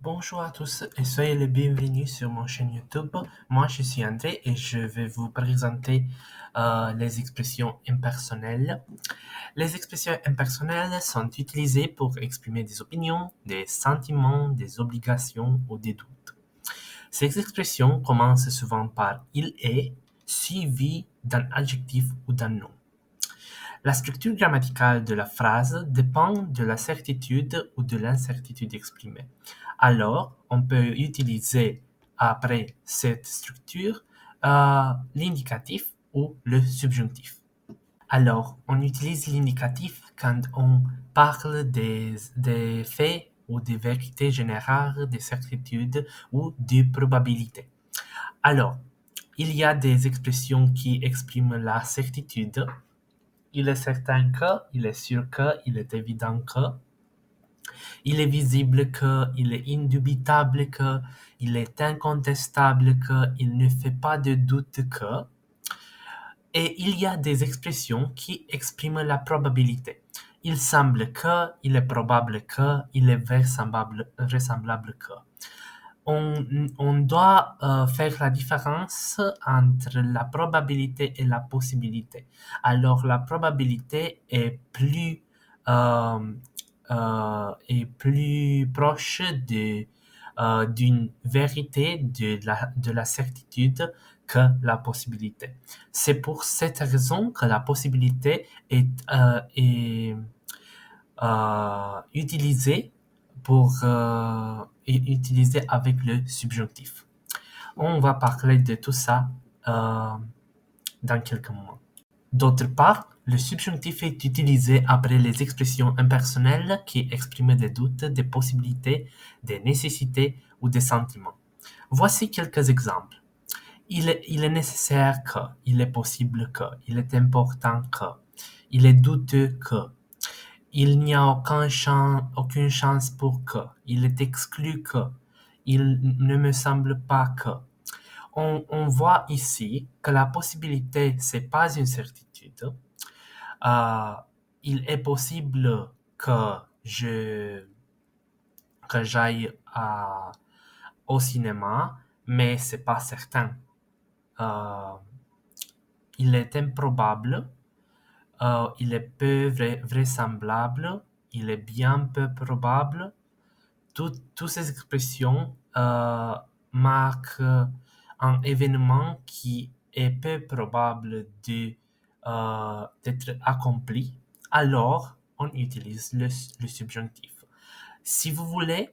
Bonjour à tous et soyez les bienvenus sur mon chaîne YouTube. Moi, je suis André et je vais vous présenter les expressions impersonnelles. Les expressions impersonnelles sont utilisées pour exprimer des opinions, des sentiments, des obligations ou des doutes. Ces expressions commencent souvent par il est, suivi d'un adjectif ou d'un nom. La structure grammaticale de la phrase dépend de la certitude ou de l'incertitude exprimée. Alors, on peut utiliser après cette structure l'indicatif ou le subjonctif. Alors, on utilise l'indicatif quand on parle des faits ou des vérités générales, des certitudes ou des probabilités. Alors, il y a des expressions qui expriment la certitude. Il est certain que, il est sûr que, il est évident que, il est visible que, il est indubitable que, il est incontestable que, il ne fait pas de doute que. Et il y a des expressions qui expriment la probabilité. Il semble que, il est probable que, il est vraisemblable que. On doit faire la différence entre la probabilité et la possibilité. Alors, la probabilité est plus proche d'une vérité, de la certitude que la possibilité. C'est pour cette raison que la possibilité est utilisée utiliser avec le subjonctif. On va parler de tout ça dans quelques moments. D'autre part, le subjonctif est utilisé après les expressions impersonnelles qui expriment des doutes, des possibilités, des nécessités ou des sentiments. Voici quelques exemples. Il est nécessaire que, il est possible que, il est important que, il est douteux que, il n'y a aucune chance pour que, il est exclu que, il ne me semble pas que. On voit ici que la possibilité, c'est pas une certitude. Euh, il est possible que j'aille au cinéma, mais c'est pas certain. Euh, il est improbable, il est peu vraisemblable, il est bien peu probable. Toutes ces expressions marquent un événement qui est peu probable d'être accompli. Alors, on utilise le subjonctif. Si vous voulez,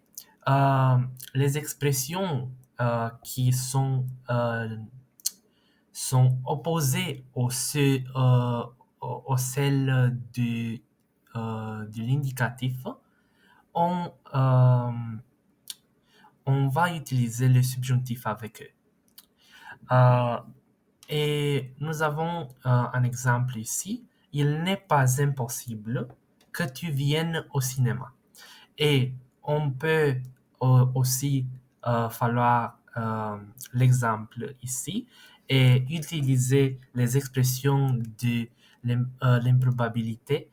les expressions qui sont opposées aux celles de l'indicatif, on, euh, on va utiliser le subjonctif avec eux. Euh, et nous avons un exemple ici. Il n'est pas impossible que tu viennes au cinéma. Et on peut aussi falloir l'exemple ici et utiliser les expressions de l'improbabilité.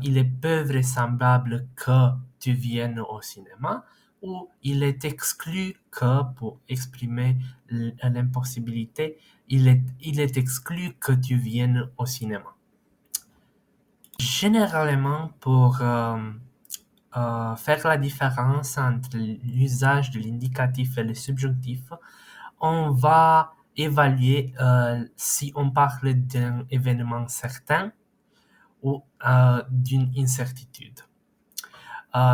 Il est peu vraisemblable que tu viennes au cinéma ou il est exclu que pour exprimer l'impossibilité, il est exclu que tu viennes au cinéma. Généralement, pour faire la différence entre l'usage de l'indicatif et le subjonctif, on va évaluer si on parle d'un événement certain ou d'une incertitude.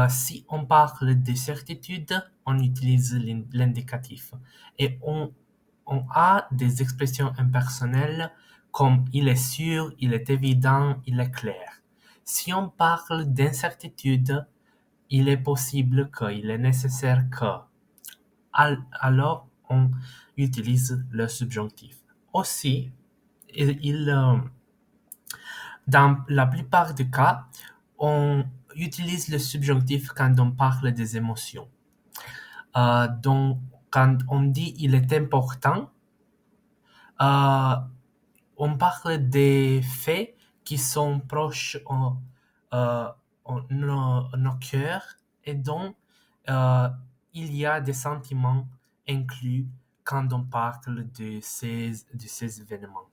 Si on parle de certitude, on utilise l'indicatif. Et on a des expressions impersonnelles comme il est sûr, il est évident, il est clair. Si on parle d'incertitude, il est possible que, il est nécessaire que. Alors, on utilise le subjonctif. Aussi, dans la plupart des cas, on utilise le subjonctif quand on parle des émotions. Donc, quand on dit il est important, euh, on parle des faits qui sont proches nos cœurs et donc il y a des sentiments inclus quand on parle de ces événements.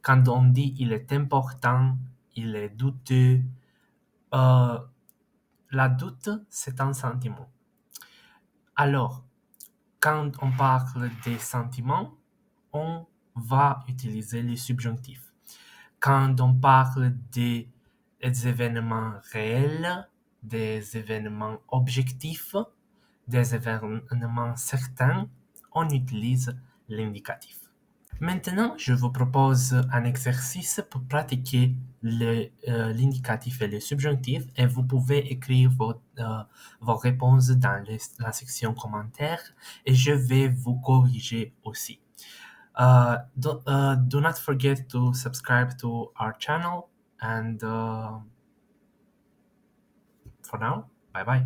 Quand on dit il est important, il est douteux, euh, la doute, c'est un sentiment. Alors, quand on parle des sentiments, on va utiliser le subjonctif. Quand on parle des événements réels, des événements objectifs, des événements certains, on utilise l'indicatif. Maintenant, je vous propose un exercice pour pratiquer l'indicatif et le subjonctif et vous pouvez écrire vos réponses dans la section commentaires et je vais vous corriger aussi. Do not forget to subscribe to our channel and for now, bye bye.